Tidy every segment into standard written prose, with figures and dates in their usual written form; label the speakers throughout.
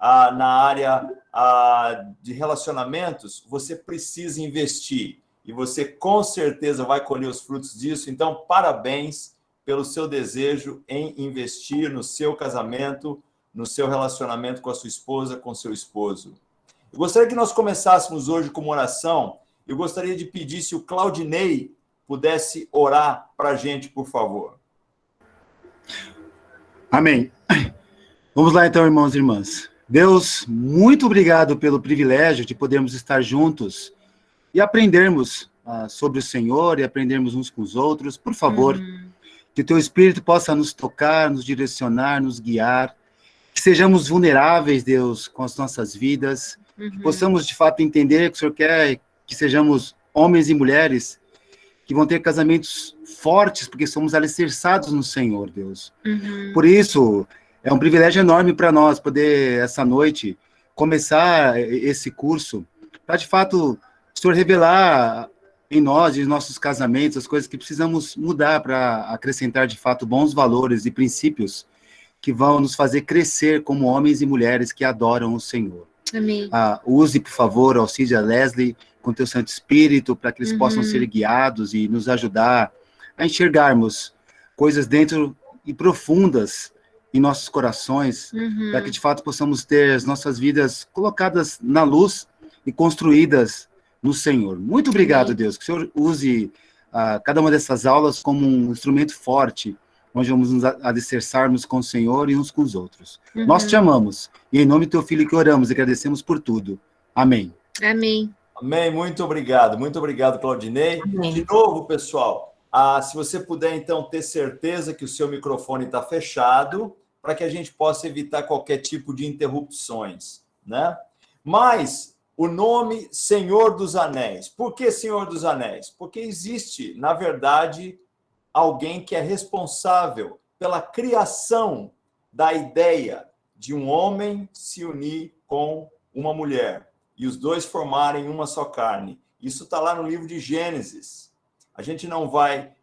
Speaker 1: na área de relacionamentos, você precisa investir. E você, com certeza, vai colher os frutos disso. Então, parabéns pelo seu desejo em investir no seu casamento, no seu relacionamento com a sua esposa, com o seu esposo. Eu gostaria que nós começássemos hoje com uma oração. Eu gostaria de pedir se o Claudinei pudesse orar para a gente, por favor.
Speaker 2: Amém. Vamos lá então, irmãos e irmãs. Deus, muito obrigado pelo privilégio de podermos estar juntos e aprendermos sobre o Senhor e aprendermos uns com os outros. Por favor, que o teu Espírito possa nos tocar, nos direcionar, nos guiar, que sejamos vulneráveis, Deus, com as nossas vidas, que possamos, de fato, entender que o Senhor quer que sejamos homens e mulheres que vão ter casamentos fortes, porque somos alicerçados no Senhor, Deus. Por isso, é um privilégio enorme para nós poder, essa noite, começar esse curso, para, de fato, o Senhor revelar em nós, em nossos casamentos, as coisas que precisamos mudar para acrescentar, de fato, bons valores e princípios que vão nos fazer crescer como homens e mulheres que adoram o Senhor.
Speaker 3: Amém.
Speaker 2: Use, por favor, auxílio a Leslie com teu Santo Espírito, para que eles possam ser guiados e nos ajudar a enxergarmos coisas dentro e profundas em nossos corações, para que, de fato, possamos ter as nossas vidas colocadas na luz e construídas no Senhor. Muito obrigado, Deus, que o Senhor use cada uma dessas aulas como um instrumento forte, onde vamos nos alicerçarmos com o Senhor e uns com os outros. Nós te amamos, e em nome do teu Filho que oramos e agradecemos por tudo. Amém.
Speaker 3: Amém.
Speaker 1: Amém, muito obrigado, Claudinei.
Speaker 3: Amém.
Speaker 1: De novo, pessoal, se você puder, então, ter certeza que o seu microfone está fechado, para que a gente possa evitar qualquer tipo de interrupções, né? Mas o nome Senhor dos Anéis. Por que Senhor dos Anéis? Porque existe, na verdade, alguém que é responsável pela criação da ideia de um homem se unir com uma mulher e os dois formarem uma só carne. Isso está lá no livro de Gênesis. A gente não vai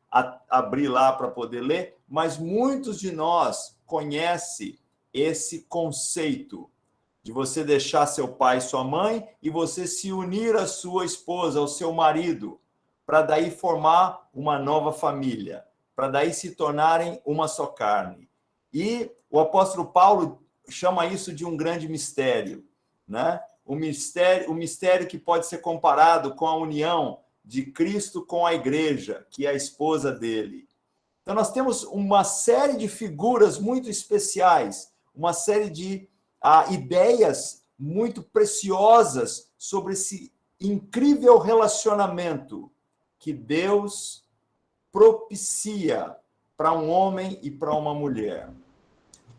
Speaker 1: abrir lá para poder ler, mas muitos de nós conhecem esse conceito de você deixar seu pai e sua mãe e você se unir à sua esposa, ao seu marido, para daí formar uma nova família, para daí se tornarem uma só carne. E o apóstolo Paulo chama isso de um grande mistério, né? O mistério que pode ser comparado com a união de Cristo com a igreja, que é a esposa dele. Então, nós temos uma série de figuras muito especiais, uma série de ideias muito preciosas sobre esse incrível relacionamento que Deus propicia para um homem e para uma mulher.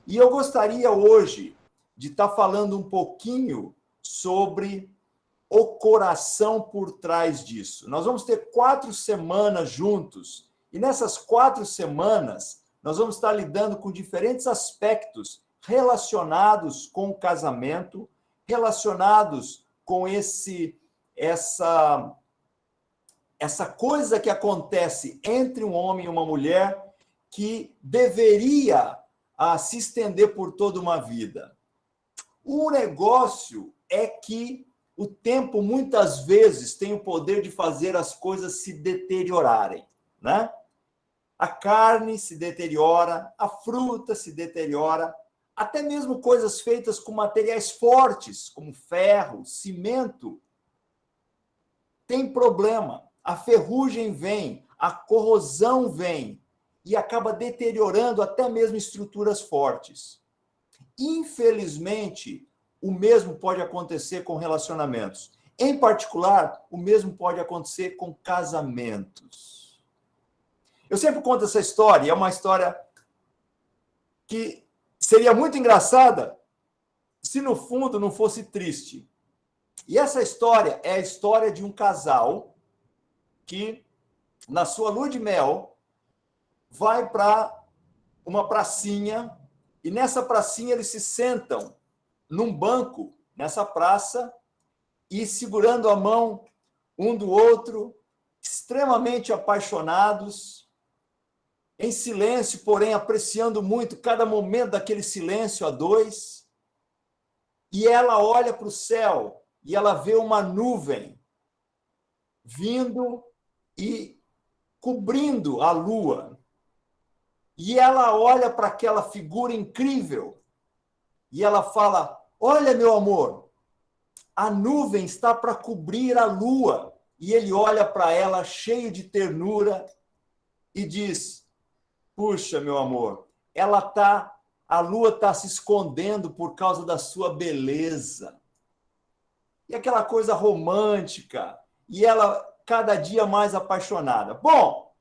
Speaker 1: E eu gostaria hoje de estar falando um pouquinho sobre o coração por trás disso. Nós vamos ter 4 semanas juntos, e nessas 4 semanas nós vamos estar lidando com diferentes aspectos relacionados com o casamento, relacionados com essa coisa que acontece entre um homem e uma mulher que deveria se estender por toda uma vida. O negócio é que o tempo, muitas vezes, tem o poder de fazer as coisas se deteriorarem, né? A carne se deteriora, a fruta se deteriora, até mesmo coisas feitas com materiais fortes, como ferro, cimento, tem problema. A ferrugem vem, a corrosão vem e acaba deteriorando até mesmo estruturas fortes. Infelizmente, o mesmo pode acontecer com relacionamentos. Em particular, o mesmo pode acontecer com casamentos. Eu sempre conto essa história, e é uma história que seria muito engraçada se, no fundo, não fosse triste. E essa história é a história de um casal que, na sua lua de mel, vai para uma pracinha, e nessa pracinha eles se sentam num banco, nessa praça, e segurando a mão um do outro, extremamente apaixonados, em silêncio, porém apreciando muito cada momento daquele silêncio a dois. e ela olha para o céu e ela vê uma nuvem vindo e cobrindo a lua. E ela olha para aquela figura incrível e ela fala: olha, meu amor, a nuvem está para cobrir a lua. E ele olha para ela cheio de ternura e diz: puxa, meu amor, a lua está se escondendo por causa da sua beleza. E aquela coisa romântica, e ela cada dia mais apaixonada. Bom,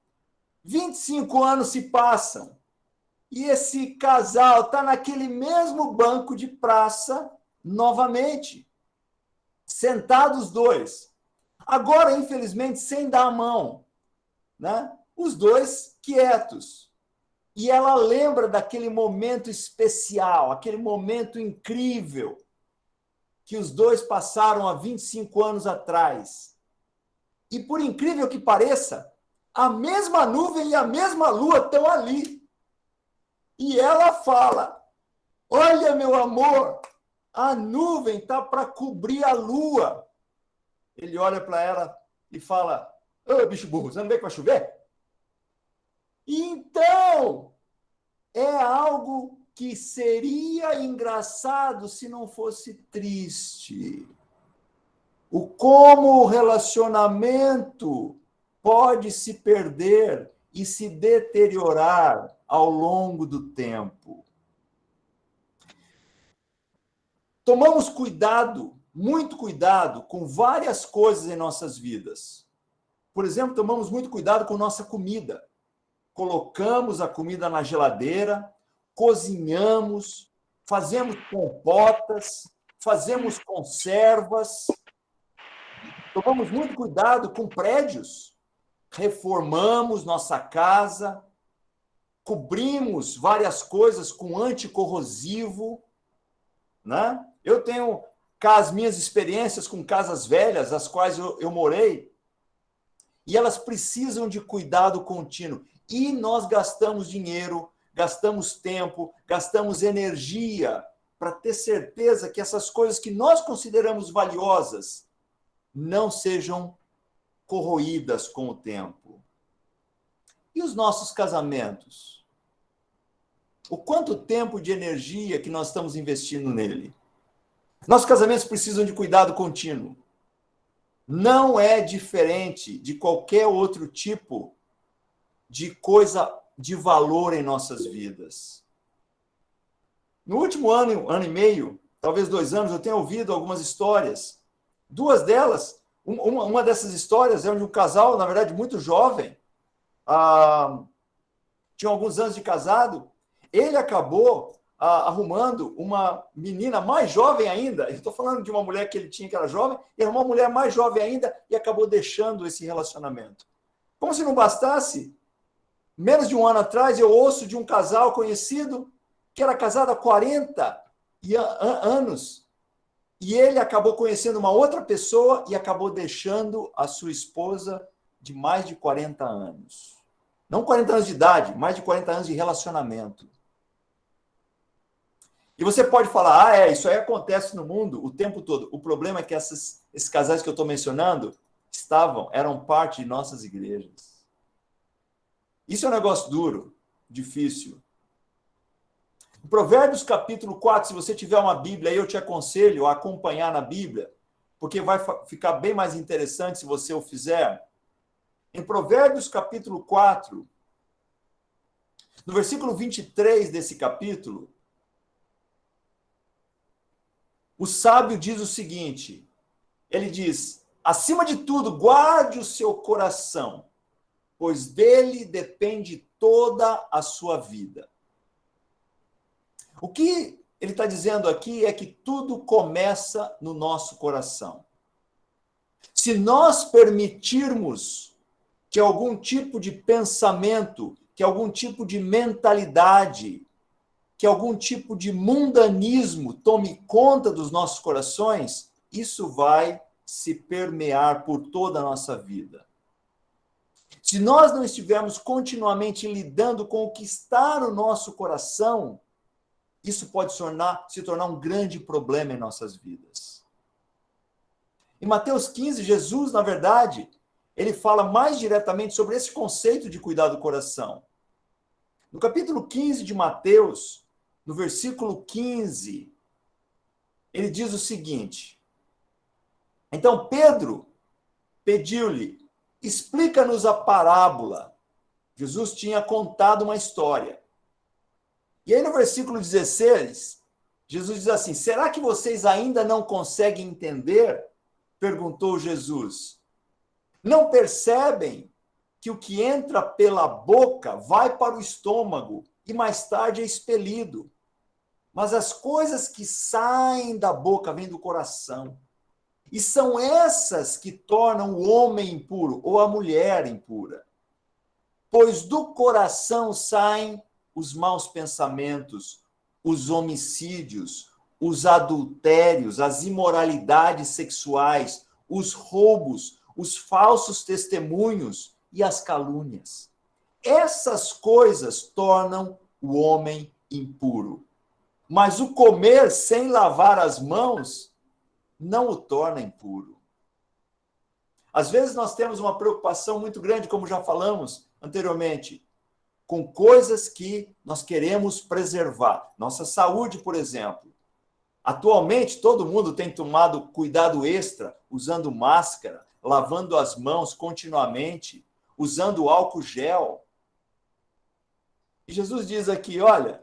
Speaker 1: 25 anos se passam, e esse casal está naquele mesmo banco de praça, novamente, sentados os dois. Agora, infelizmente, sem dar a mão, né? Os dois quietos. E ela lembra daquele momento especial, aquele momento incrível que os dois passaram há 25 anos atrás. E por incrível que pareça, a mesma nuvem e a mesma lua estão ali. E ela fala: olha, meu amor, a nuvem está para cobrir a lua. Ele olha para ela e fala: ô, bicho burro, você não vê que vai chover? Então, é algo que seria engraçado se não fosse triste. Como o relacionamento pode se perder e se deteriorar ao longo do tempo. Tomamos cuidado, muito cuidado, com várias coisas em nossas vidas. Por exemplo, tomamos muito cuidado com nossa comida. Colocamos a comida na geladeira, cozinhamos, fazemos compotas, fazemos conservas. Tomamos muito cuidado com prédios. Reformamos nossa casa, cobrimos várias coisas com anticorrosivo, né? Eu tenho as minhas experiências com casas velhas, as quais eu morei, e elas precisam de cuidado contínuo. E nós gastamos dinheiro, gastamos tempo, gastamos energia para ter certeza que essas coisas que nós consideramos valiosas não sejam corroídas com o tempo. E os nossos casamentos? O quanto tempo de energia que nós estamos investindo nele? Nossos casamentos precisam de cuidado contínuo. Não é diferente de qualquer outro tipo de coisa de valor em nossas vidas. No último ano e meio, talvez 2 anos, eu tenho ouvido algumas histórias. 2 delas, uma dessas histórias é de um casal, na verdade, muito jovem, tinha alguns anos de casado, ele acabou arrumando uma menina mais jovem ainda, eu estou falando de uma mulher que ele tinha que era jovem, e arrumou uma mulher mais jovem ainda e acabou deixando esse relacionamento. Como se não bastasse, menos de 1 ano atrás, eu ouço de um casal conhecido que era casado há 40 anos, e ele acabou conhecendo uma outra pessoa e acabou deixando a sua esposa de mais de 40 anos. Não 40 anos de idade, mais de 40 anos de relacionamento. E você pode falar, isso aí acontece no mundo o tempo todo. O problema é que esses casais que eu estou mencionando eram parte de nossas igrejas. Isso é um negócio duro, difícil. Em Provérbios capítulo 4, se você tiver uma Bíblia aí, eu te aconselho a acompanhar na Bíblia, porque vai ficar bem mais interessante se você o fizer. Em Provérbios capítulo 4, no versículo 23 desse capítulo, o sábio diz o seguinte, ele diz: acima de tudo, guarde o seu coração, pois dele depende toda a sua vida. O que ele está dizendo aqui é que tudo começa no nosso coração. Se nós permitirmos que algum tipo de pensamento, que algum tipo de mentalidade, que algum tipo de mundanismo tome conta dos nossos corações, isso vai se permear por toda a nossa vida. Se nós não estivermos continuamente lidando com o que está no nosso coração, isso pode se tornar um grande problema em nossas vidas. Em Mateus 15, Jesus, na verdade, ele fala mais diretamente sobre esse conceito de cuidar do coração. No capítulo 15 de Mateus, no versículo 15, ele diz o seguinte: então Pedro pediu-lhe, explica-nos a parábola. Jesus tinha contado uma história. E aí no versículo 16, Jesus diz assim: será que vocês ainda não conseguem entender? Perguntou Jesus. Não percebem que o que entra pela boca vai para o estômago e mais tarde é expelido? Mas as coisas que saem da boca vêm do coração. E são essas que tornam o homem impuro ou a mulher impura. Pois do coração saem os maus pensamentos, os homicídios, os adultérios, as imoralidades sexuais, os roubos, os falsos testemunhos e as calúnias. Essas coisas tornam o homem impuro. Mas o comer sem lavar as mãos não o torna impuro. Às vezes nós temos uma preocupação muito grande, como já falamos anteriormente, com coisas que nós queremos preservar. Nossa saúde, por exemplo. Atualmente, todo mundo tem tomado cuidado extra, usando máscara, lavando as mãos continuamente, usando álcool gel. E Jesus diz aqui, olha,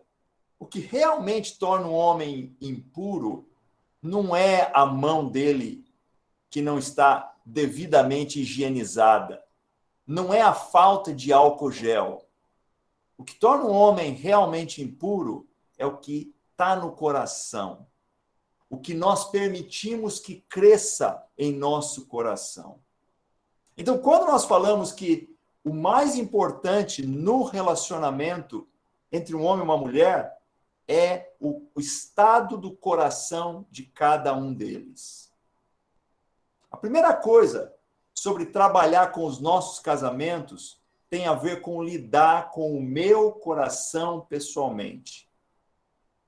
Speaker 1: o que realmente torna um homem impuro não é a mão dele que não está devidamente higienizada, não é a falta de álcool gel. O que torna um homem realmente impuro é o que está no coração, o que nós permitimos que cresça em nosso coração. Então, quando nós falamos que o mais importante no relacionamento entre um homem e uma mulher é o estado do coração de cada um deles. A primeira coisa sobre trabalhar com os nossos casamentos tem a ver com lidar com o meu coração pessoalmente.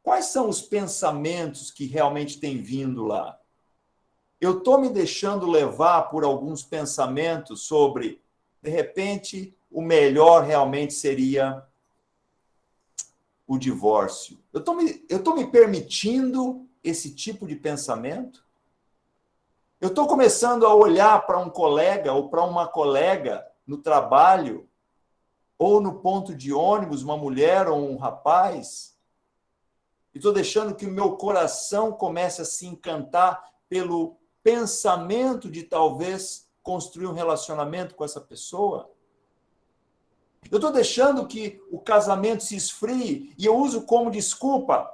Speaker 1: Quais são os pensamentos que realmente têm vindo lá? Eu estou me deixando levar por alguns pensamentos sobre, de repente, o melhor realmente seria o divórcio. Eu estou me permitindo esse tipo de pensamento? Eu estou começando a olhar para um colega ou para uma colega no trabalho ou no ponto de ônibus, uma mulher ou um rapaz, e estou deixando que o meu coração comece a se encantar pelo pensamento de talvez construir um relacionamento com essa pessoa? Eu estou deixando que o casamento se esfrie e eu uso como desculpa,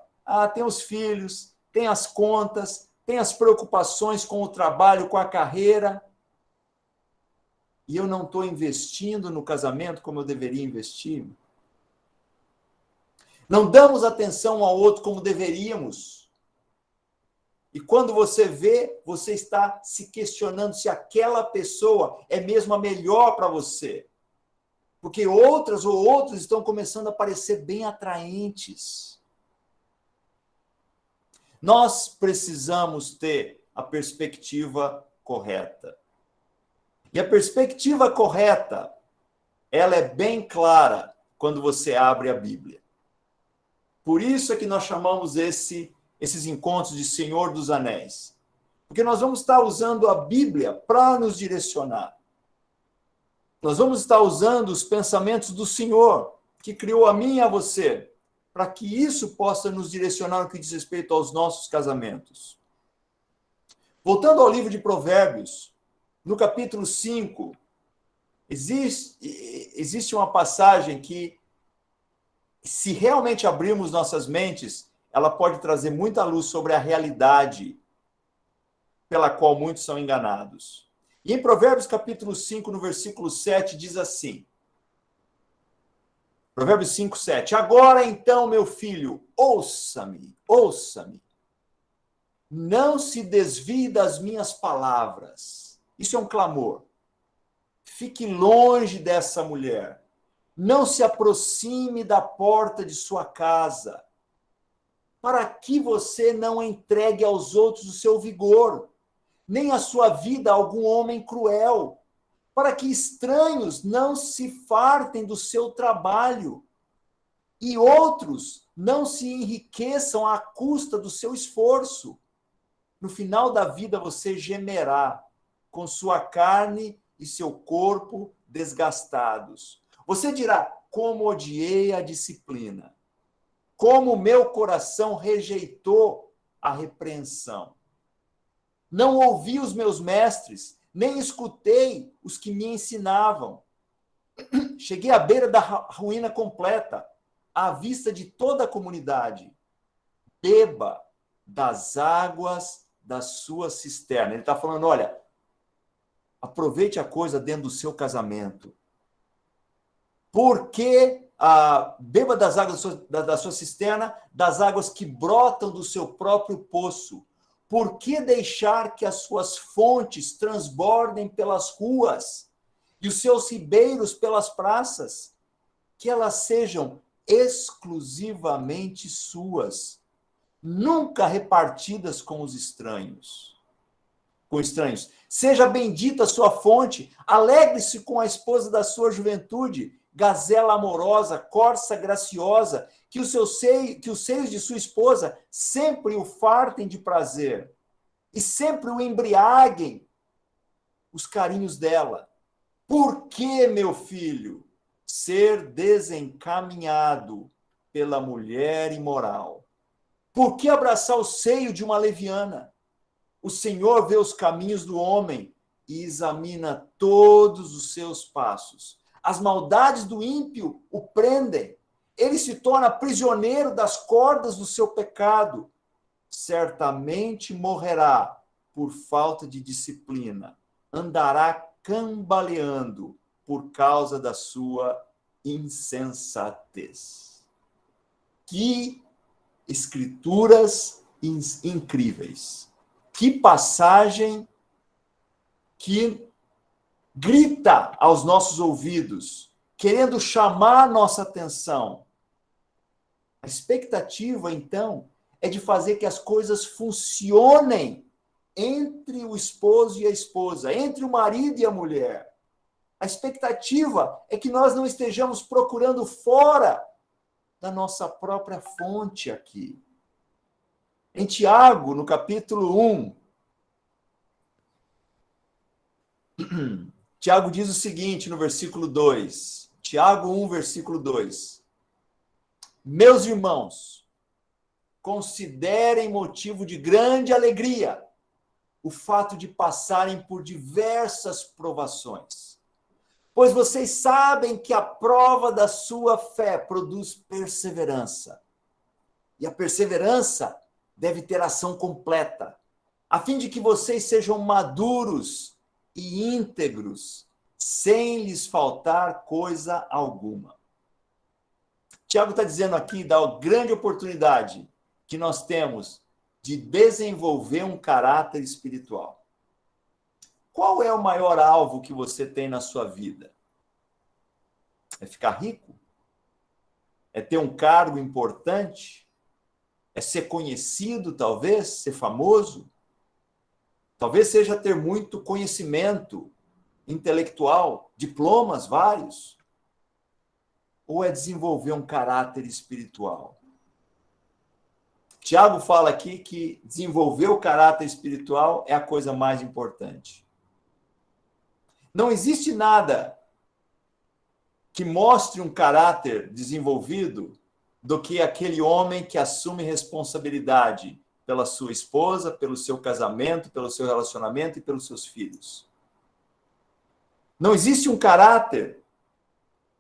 Speaker 1: tem os filhos, tem as contas, tem as preocupações com o trabalho, com a carreira, e eu não estou investindo no casamento como eu deveria investir. Não damos atenção um ao outro como deveríamos. E quando você vê, você está se questionando se aquela pessoa é mesmo a melhor para você. Porque outras ou outros estão começando a parecer bem atraentes. Nós precisamos ter a perspectiva correta. E a perspectiva correta, ela é bem clara quando você abre a Bíblia. Por isso é que nós chamamos esses encontros de Senhor dos Anéis. Porque nós vamos estar usando a Bíblia para nos direcionar. Nós vamos estar usando os pensamentos do Senhor, que criou a mim e a você, para que isso possa nos direcionar no que diz respeito aos nossos casamentos. Voltando ao livro de Provérbios, no capítulo 5, existe uma passagem que, se realmente abrirmos nossas mentes, ela pode trazer muita luz sobre a realidade pela qual muitos são enganados. E em Provérbios capítulo 5, no versículo 7, diz assim, Provérbios 5, 7, agora então, meu filho, ouça-me, ouça-me, não se desvie das minhas palavras. Isso é um clamor. Fique longe dessa mulher. Não se aproxime da porta de sua casa. para que você não entregue aos outros o seu vigor, nem a sua vida a algum homem cruel, para que estranhos não se fartem do seu trabalho e outros não se enriqueçam à custa do seu esforço. No final da vida você gemerá com sua carne e seu corpo desgastados. Você dirá: como odiei a disciplina, como meu coração rejeitou a repreensão. Não ouvi os meus mestres, nem escutei os que me ensinavam. Cheguei à beira da ruína completa, à vista de toda a comunidade. Beba das águas da sua cisterna. Ele está falando, olha, aproveite a coisa dentro do seu casamento. Porque beba das águas da sua cisterna, das águas que brotam do seu próprio poço. Por que deixar que as suas fontes transbordem pelas ruas e os seus ribeiros pelas praças? Que elas sejam exclusivamente suas, nunca repartidas com os estranhos. Com estranhos. Seja bendita a sua fonte, alegre-se com a esposa da sua juventude, gazela amorosa, corça graciosa, que os seios de sua esposa sempre o fartem de prazer e sempre o embriaguem os carinhos dela. Por que, meu filho, ser desencaminhado pela mulher imoral? Por que abraçar o seio de uma leviana? O Senhor vê os caminhos do homem e examina todos os seus passos. As maldades do ímpio o prendem. Ele se torna prisioneiro das cordas do seu pecado. Certamente morrerá por falta de disciplina. Andará cambaleando por causa da sua insensatez. Que escrituras incríveis. Que passagem que grita aos nossos ouvidos, querendo chamar nossa atenção. A expectativa, então, é de fazer que as coisas funcionem entre o esposo e a esposa, entre o marido e a mulher. A expectativa é que nós não estejamos procurando fora da nossa própria fonte aqui. Em Tiago, no capítulo 1, Tiago diz o seguinte no versículo 2. Tiago 1, versículo 2. Meus irmãos, considerem motivo de grande alegria o fato de passarem por diversas provações, pois vocês sabem que a prova da sua fé produz perseverança. E a perseverança deve ter ação completa, a fim de que vocês sejam maduros e íntegros, sem lhes faltar coisa alguma. Tiago está dizendo aqui da grande oportunidade que nós temos de desenvolver um caráter espiritual. Qual é o maior alvo que você tem na sua vida? É ficar rico? É ter um cargo importante? É ser conhecido, talvez? Ser famoso? Talvez seja ter muito conhecimento intelectual, diplomas vários. Ou é desenvolver um caráter espiritual? Tiago fala aqui que desenvolver o caráter espiritual é a coisa mais importante. Não existe nada que mostre um caráter desenvolvido do que aquele homem que assume responsabilidade pela sua esposa, pelo seu casamento, pelo seu relacionamento e pelos seus filhos. Não existe um caráter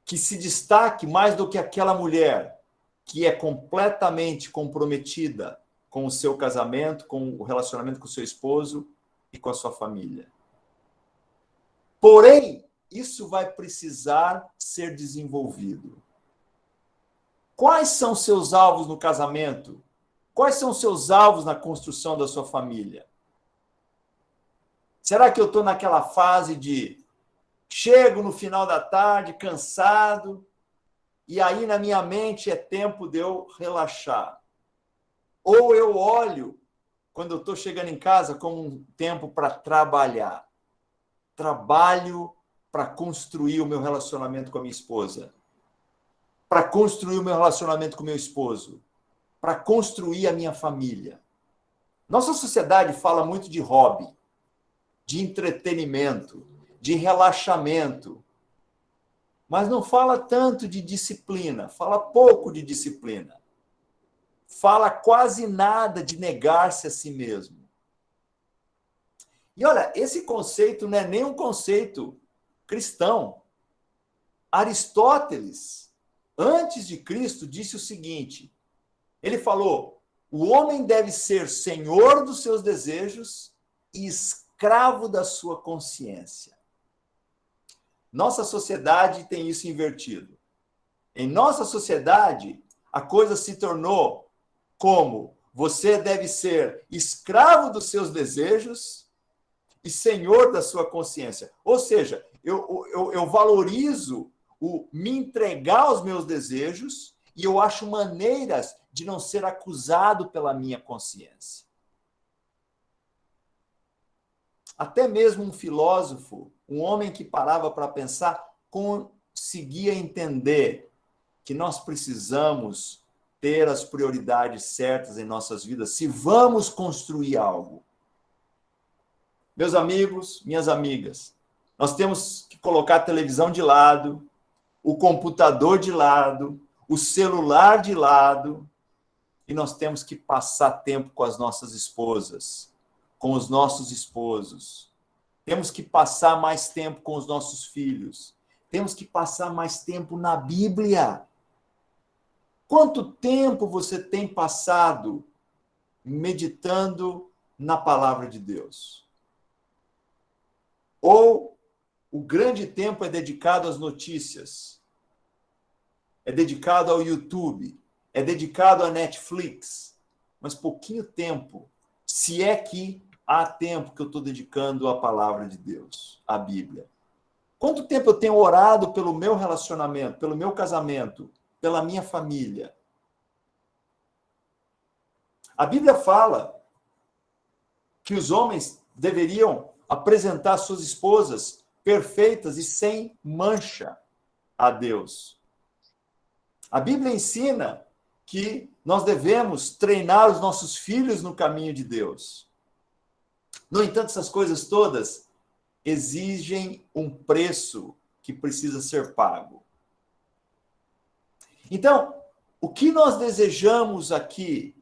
Speaker 1: que se destaque mais do que aquela mulher que é completamente comprometida com o seu casamento, com o relacionamento com o seu esposo e com a sua família. Porém, isso vai precisar ser desenvolvido. Quais são seus alvos no casamento? Quais são seus alvos na construção da sua família? Será que eu estou naquela fase de chego no final da tarde, cansado, e aí na minha mente é tempo de eu relaxar? Ou eu olho, quando eu estou chegando em casa, como um tempo para trabalhar. Trabalho para construir o meu relacionamento com a minha esposa, para construir o meu relacionamento com o meu esposo, para construir a minha família. Nossa sociedade fala muito de hobby, de entretenimento, de relaxamento, mas não fala tanto de disciplina, fala pouco de disciplina. Fala quase nada de negar-se a si mesmo. E olha, esse conceito não é nem um conceito cristão. Aristóteles, antes de Cristo, disse o seguinte: ele falou, o homem deve ser senhor dos seus desejos e escravo da sua consciência. Nossa sociedade tem isso invertido. Em nossa sociedade, a coisa se tornou como você deve ser escravo dos seus desejos e senhor da sua consciência. Ou seja, eu valorizo o me entregar aos meus desejos e eu acho maneiras de não ser acusado pela minha consciência. Até mesmo um filósofo, um homem que parava para pensar, conseguia entender que nós precisamos ter as prioridades certas em nossas vidas se vamos construir algo. Meus amigos, minhas amigas, nós temos que colocar a televisão de lado, o computador de lado, o celular de lado, e nós temos que passar tempo com as nossas esposas, com os nossos esposos. Temos que passar mais tempo com os nossos filhos. Temos que passar mais tempo na Bíblia. Quanto tempo você tem passado meditando na palavra de Deus? Ou o grande tempo é dedicado às notícias? É dedicado ao YouTube? É dedicado à Netflix? Mas pouquinho tempo, se é que há tempo que eu estou dedicando à palavra de Deus, à Bíblia. Quanto tempo eu tenho orado pelo meu relacionamento, pelo meu casamento, pela minha família? A Bíblia fala que os homens deveriam apresentar suas esposas perfeitas e sem mancha a Deus. A Bíblia ensina que nós devemos treinar os nossos filhos no caminho de Deus. No entanto, essas coisas todas exigem um preço que precisa ser pago. Então, o que nós desejamos aqui,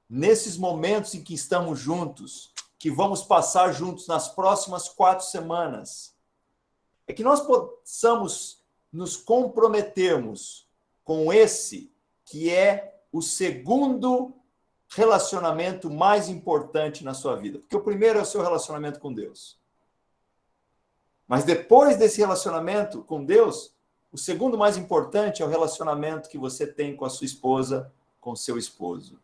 Speaker 1: nesses momentos em que estamos juntos, que vamos passar juntos nas próximas 4 semanas, é que nós possamos nos comprometermos com esse que é o segundo relacionamento mais importante na sua vida. Porque o primeiro é o seu relacionamento com Deus. Mas depois desse relacionamento com Deus, o segundo mais importante é o relacionamento que você tem com a sua esposa, com o seu esposo.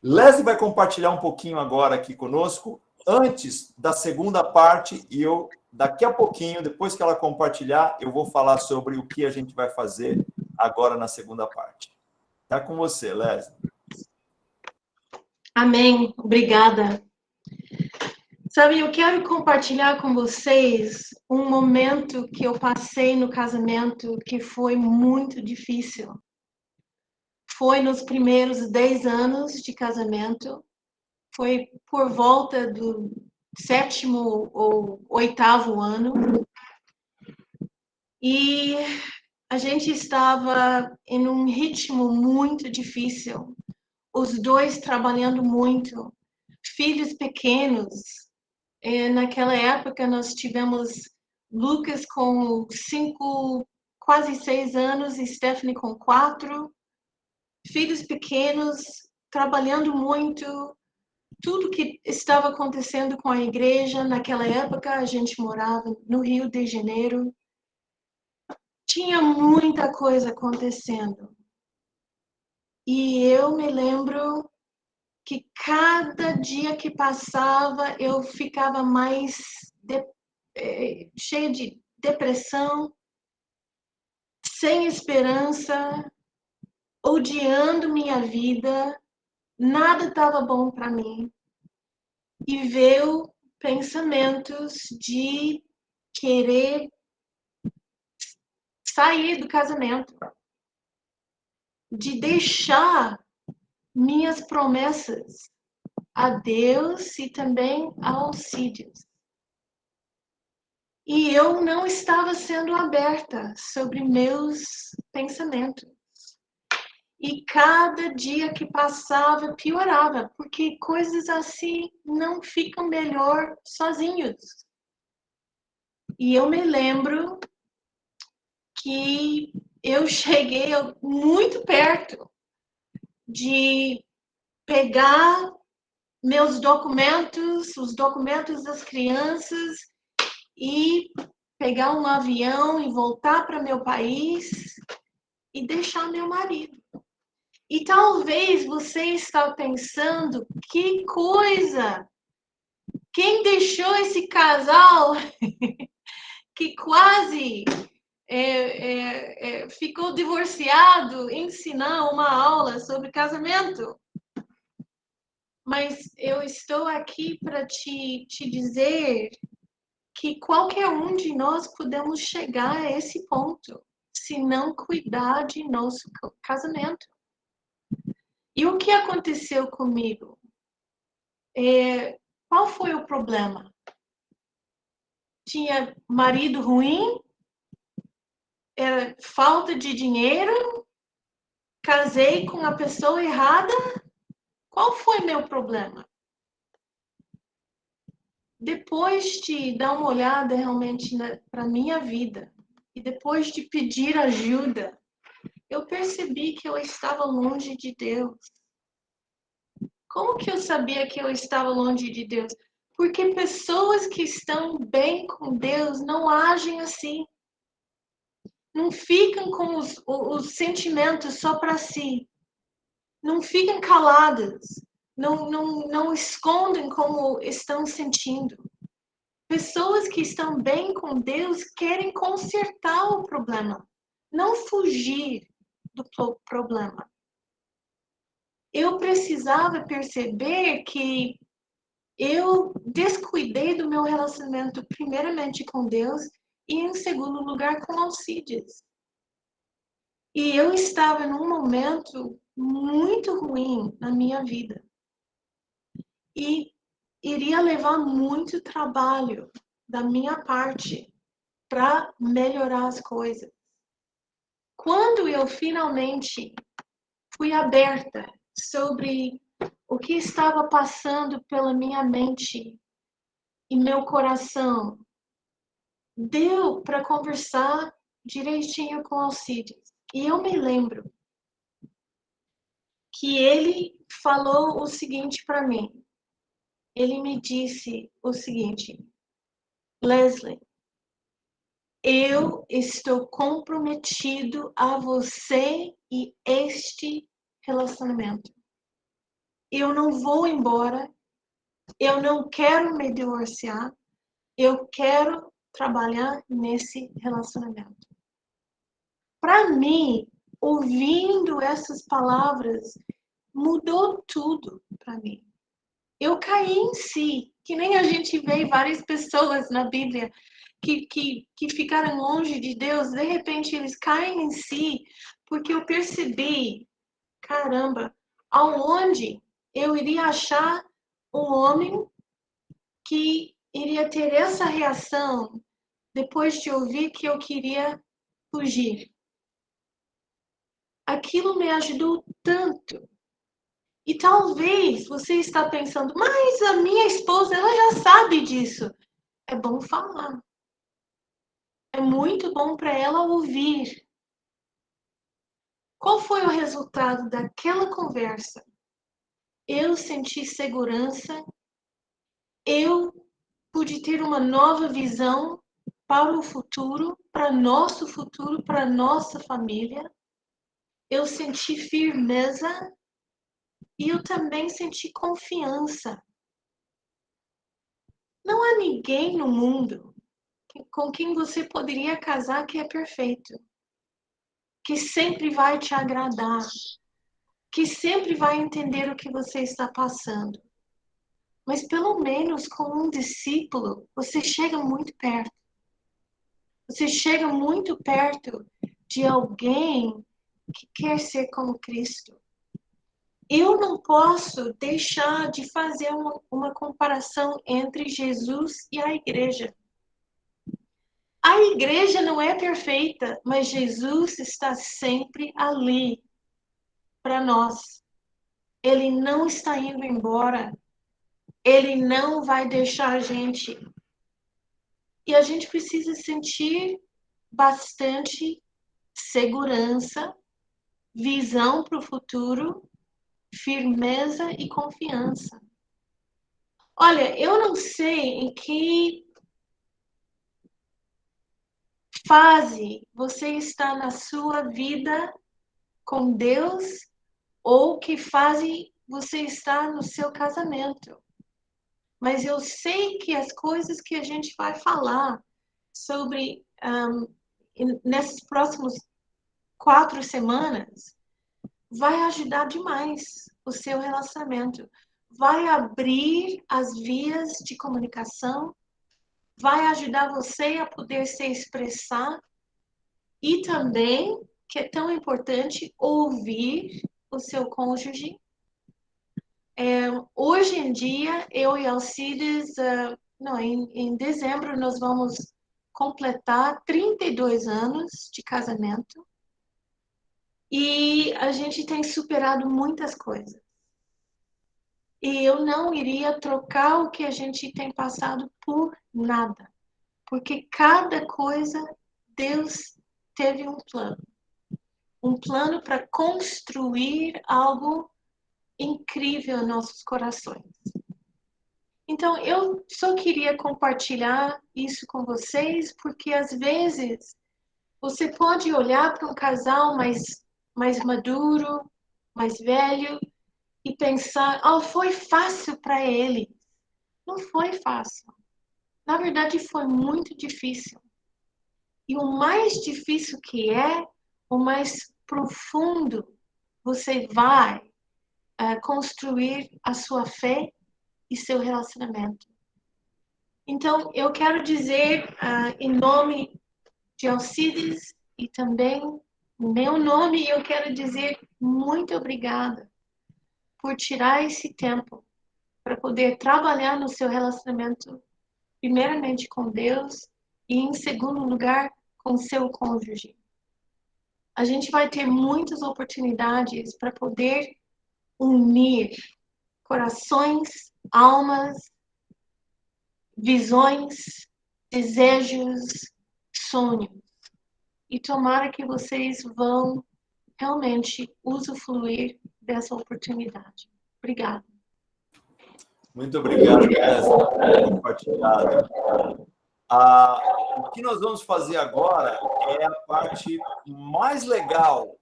Speaker 1: Leslie vai compartilhar um pouquinho agora aqui conosco, antes da segunda parte, e eu, daqui a pouquinho, depois que ela compartilhar, eu vou falar sobre o que a gente vai fazer agora na segunda parte. Está com você, Leslie.
Speaker 3: Amém. Obrigada. Sabe, eu quero compartilhar com vocês um momento que eu passei no casamento que foi muito difícil. Foi nos primeiros 10 anos de casamento. Foi por volta do 7º ou 8º ano. E a gente estava em um ritmo muito difícil. Os dois trabalhando muito. Filhos pequenos. Naquela época, nós tivemos Lucas com 5, quase 6 anos, e Stephanie com 4. Filhos pequenos, trabalhando muito. Tudo que estava acontecendo com a igreja. Naquela época, a gente morava no Rio de Janeiro. Tinha muita coisa acontecendo. E eu me lembro que cada dia que passava eu ficava mais cheia de depressão, sem esperança, odiando minha vida, nada estava bom para mim. E veio pensamentos de querer sair do casamento, de deixar minhas promessas a Deus e também a Alcides. E eu não estava sendo aberta sobre meus pensamentos. E cada dia que passava piorava, porque coisas assim não ficam melhor sozinhos. E eu me lembro que eu cheguei muito perto de pegar meus documentos, os documentos das crianças, e pegar um avião e voltar para meu país e deixar meu marido. E talvez você está pensando, que coisa! Quem deixou esse casal que quase ficou divorciado ensinar uma aula sobre casamento? Mas eu estou aqui para te dizer que qualquer um de nós podemos chegar a esse ponto se não cuidar de nosso casamento. E o que aconteceu comigo? Qual foi o problema? Tinha marido ruim? Era falta de dinheiro? Casei com a pessoa errada? Qual foi meu problema? Depois de dar uma olhada realmente para a minha vida e depois de pedir ajuda, eu percebi que eu estava longe de Deus. Como que eu sabia que eu estava longe de Deus? Porque pessoas que estão bem com Deus não agem assim. Não ficam com os sentimentos só para si. Não ficam caladas. Não escondem como estão sentindo. Pessoas que estão bem com Deus querem consertar o problema, não fugir do problema. Eu precisava perceber que eu descuidei do meu relacionamento primeiramente com Deus e em segundo lugar com Alcides. E eu estava num momento muito ruim na minha vida. E iria levar muito trabalho da minha parte para melhorar as coisas. Quando eu finalmente fui aberta sobre o que estava passando pela minha mente e meu coração, deu para conversar direitinho com Alcides. E eu me lembro que ele falou o seguinte para mim. Ele me disse o seguinte: Leslie, eu estou comprometido a você e este relacionamento. Eu não vou embora, eu não quero me divorciar, eu quero trabalhar nesse relacionamento. Para mim, ouvindo essas palavras, mudou tudo para mim. Eu caí em si, que nem a gente vê várias pessoas na Bíblia que ficaram longe de Deus, de repente eles caem em si, porque eu percebi, caramba, aonde eu iria achar um homem que iria ter essa reação depois de ouvir que eu queria fugir. Aquilo me ajudou tanto. E talvez você está pensando, mas a minha esposa, ela já sabe disso. É bom falar. É muito bom para ela ouvir. Qual foi o resultado daquela conversa? Eu senti segurança, eu pude ter uma nova visão para o futuro, para nosso futuro, para nossa família. Eu senti firmeza e eu também senti confiança. Não há ninguém no mundo com quem você poderia casar que é perfeito, que sempre vai te agradar, que sempre vai entender o que você está passando. Mas pelo menos com um discípulo, você chega muito perto. Você chega muito perto de alguém que quer ser como Cristo. Eu não posso deixar de fazer uma comparação entre Jesus e a igreja. A igreja não é perfeita, mas Jesus está sempre ali para nós. Ele não está indo embora. Ele não vai deixar a gente. E a gente precisa sentir bastante segurança, visão para o futuro, firmeza e confiança. Olha, eu não sei em que fase você está na sua vida com Deus ou que fase você está no seu casamento. Mas eu sei que as coisas que a gente vai falar sobre nessas próximas 4 semanas vai ajudar demais o seu relacionamento. Vai abrir as vias de comunicação, vai ajudar você a poder se expressar e também, que é tão importante, ouvir o seu cônjuge. Hoje em dia, eu e Alcides, em dezembro nós vamos completar 32 anos de casamento e a gente tem superado muitas coisas. E eu não iria trocar o que a gente tem passado por nada, porque cada coisa Deus teve um plano para construir algo incrível em nossos corações. Então, eu só queria compartilhar isso com vocês, porque às vezes você pode olhar para um casal mais maduro, mais velho, e pensar, foi fácil para ele. Não foi fácil. Na verdade, foi muito difícil. E o mais difícil que é, o mais profundo você vai construir a sua fé e seu relacionamento. Então, eu quero dizer, em nome de Alcides e também meu nome, eu quero dizer muito obrigada por tirar esse tempo para poder trabalhar no seu relacionamento, primeiramente com Deus e, em segundo lugar, com seu cônjuge. A gente vai ter muitas oportunidades para poder unir corações, almas, visões, desejos, sonhos. E tomara que vocês vão realmente usufruir dessa oportunidade. Obrigada.
Speaker 1: Muito obrigado, Leslie, por compartilhado. O que nós vamos fazer agora é a parte mais legal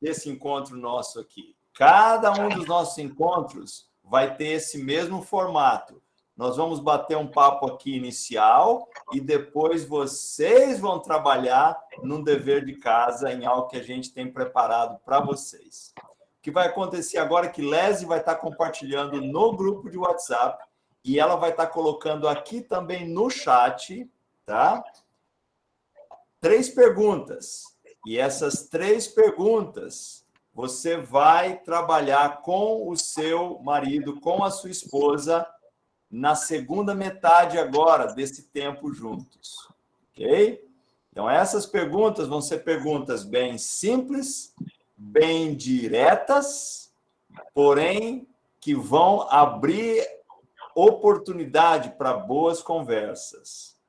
Speaker 1: desse encontro nosso aqui. Cada um dos nossos encontros vai ter esse mesmo formato. Nós vamos bater um papo aqui inicial e depois vocês vão trabalhar num dever de casa, em algo que a gente tem preparado para vocês. O que vai acontecer agora é que Leslie vai estar compartilhando no grupo de WhatsApp e ela vai estar colocando aqui também no chat, tá? 3 perguntas. E essas 3 perguntas você vai trabalhar com o seu marido, com a sua esposa, na segunda metade agora desse tempo juntos, ok? Então, essas perguntas vão ser perguntas bem simples, bem diretas, porém que vão abrir oportunidade para boas conversas,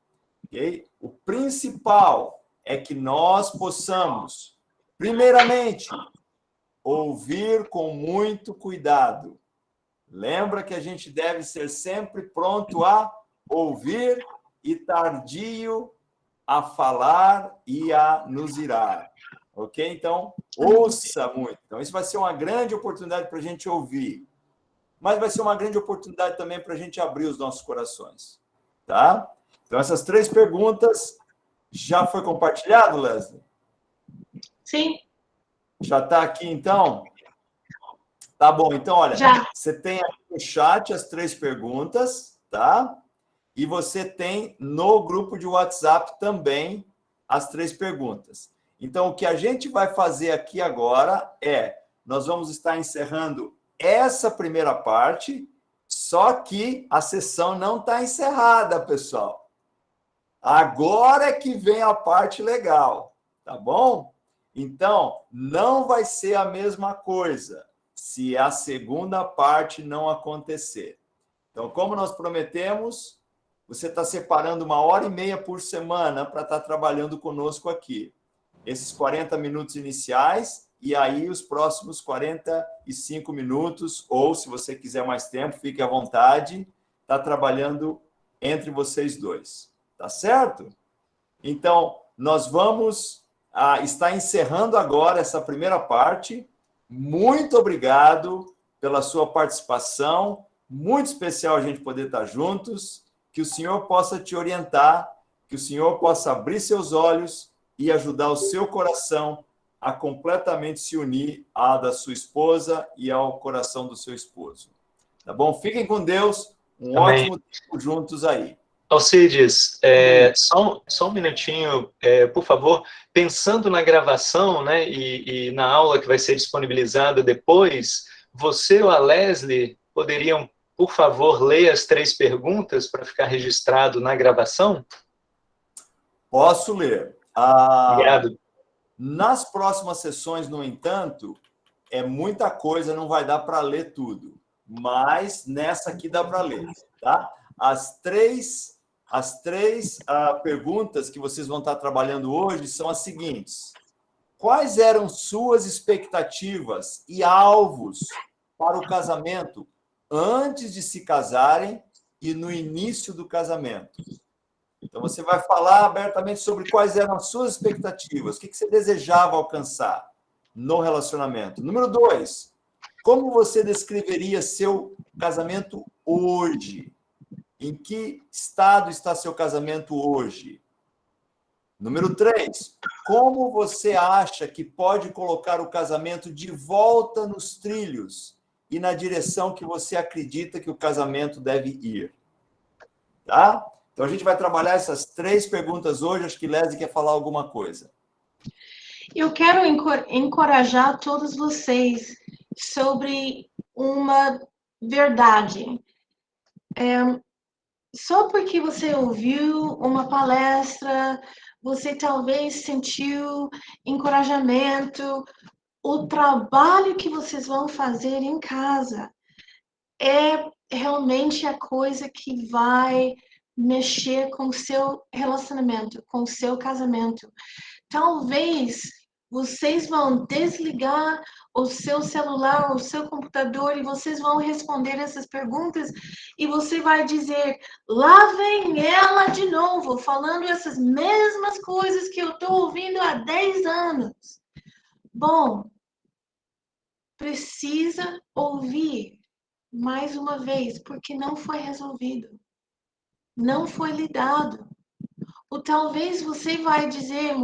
Speaker 1: ok? O principal é que nós possamos, primeiramente, ouvir com muito cuidado. Lembra que a gente deve ser sempre pronto a ouvir e tardio a falar e a nos irar. Ok? Então, ouça muito. Então, isso vai ser uma grande oportunidade para a gente ouvir. Mas vai ser uma grande oportunidade também para a gente abrir os nossos corações. Tá? Então, essas 3 perguntas já foi compartilhado, Leslie?
Speaker 3: Sim.
Speaker 1: Já está aqui, então? Tá bom, então, olha,
Speaker 3: Já.
Speaker 1: você tem aqui no chat as 3 perguntas, tá? E você tem no grupo de WhatsApp também as 3 perguntas. Então, o que a gente vai fazer aqui agora nós vamos estar encerrando essa primeira parte, só que a sessão não está encerrada, pessoal. Agora é que vem a parte legal, tá bom? Então, não vai ser a mesma coisa se a segunda parte não acontecer. Então, como nós prometemos, você está separando 1h30 por semana para estar trabalhando conosco aqui. Esses 40 minutos iniciais e aí os próximos 45 minutos, ou se você quiser mais tempo, fique à vontade, está trabalhando entre vocês dois. Tá certo? Então, nós vamos estar encerrando agora essa primeira parte. Muito obrigado pela sua participação. Muito especial a gente poder estar juntos. Que o Senhor possa te orientar, que o Senhor possa abrir seus olhos e ajudar o seu coração a completamente se unir à da sua esposa e ao coração do seu esposo. Tá bom? Fiquem com Deus. Um
Speaker 4: Amém.
Speaker 1: ótimo tempo juntos aí.
Speaker 4: Alcides, só um minutinho, por favor. Pensando na gravação, né, e na aula que vai ser disponibilizada depois, você ou a Leslie poderiam, por favor, ler as 3 perguntas para ficar registrado na gravação?
Speaker 1: Posso ler.
Speaker 4: Obrigado.
Speaker 1: Nas próximas sessões, no entanto, é muita coisa, não vai dar para ler tudo. Mas nessa aqui dá para ler, tá? As três perguntas que vocês vão estar trabalhando hoje são as seguintes. Quais eram suas expectativas e alvos para o casamento antes de se casarem e no início do casamento? Então, você vai falar abertamente sobre quais eram as suas expectativas, o que você desejava alcançar no relacionamento. Número 2, como você descreveria seu casamento hoje? Em que estado está seu casamento hoje? Número 3, como você acha que pode colocar o casamento de volta nos trilhos e na direção que você acredita que o casamento deve ir? Tá? Então, a gente vai trabalhar essas 3 perguntas hoje. Acho que Leslie quer falar alguma coisa.
Speaker 3: Eu quero encorajar todos vocês sobre uma verdade. Só porque você ouviu uma palestra, você talvez sentiu encorajamento, o trabalho que vocês vão fazer em casa é realmente a coisa que vai mexer com o seu relacionamento, com o seu casamento. Talvez vocês vão desligar o seu celular, o seu computador, e vocês vão responder essas perguntas, e você vai dizer, lá vem ela de novo, falando essas mesmas coisas que eu estou ouvindo há 10 anos. Bom, precisa ouvir mais uma vez, porque não foi resolvido, não foi lidado. Ou talvez você vai dizer,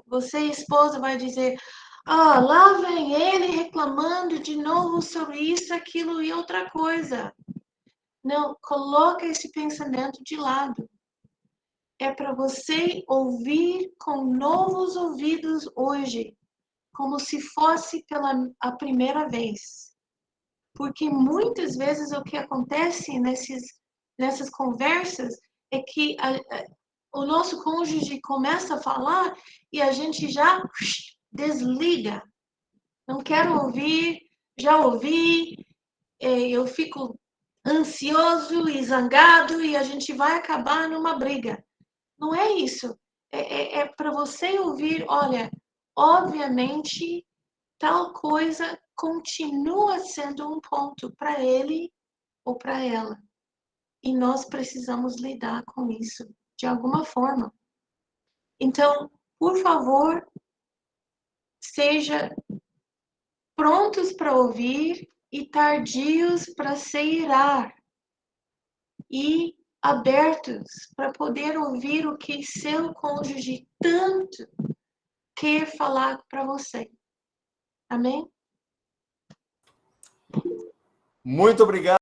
Speaker 3: você, esposa, vai dizer, lá vem ele reclamando de novo sobre isso, aquilo e outra coisa. Não, coloca esse pensamento de lado. É para você ouvir com novos ouvidos hoje, como se fosse pela a primeira vez. Porque muitas vezes o que acontece nessas conversas é que o nosso cônjuge começa a falar e a gente já desliga. Não quero ouvir, já ouvi, eu fico ansioso e zangado e a gente vai acabar numa briga. Não é isso. É para você ouvir, olha, obviamente, tal coisa continua sendo um ponto para ele ou para ela. E nós precisamos lidar com isso de alguma forma. Então, por favor, seja prontos para ouvir e tardios para se irar. E abertos para poder ouvir o que seu cônjuge tanto quer falar para você. Amém?
Speaker 1: Muito obrigado.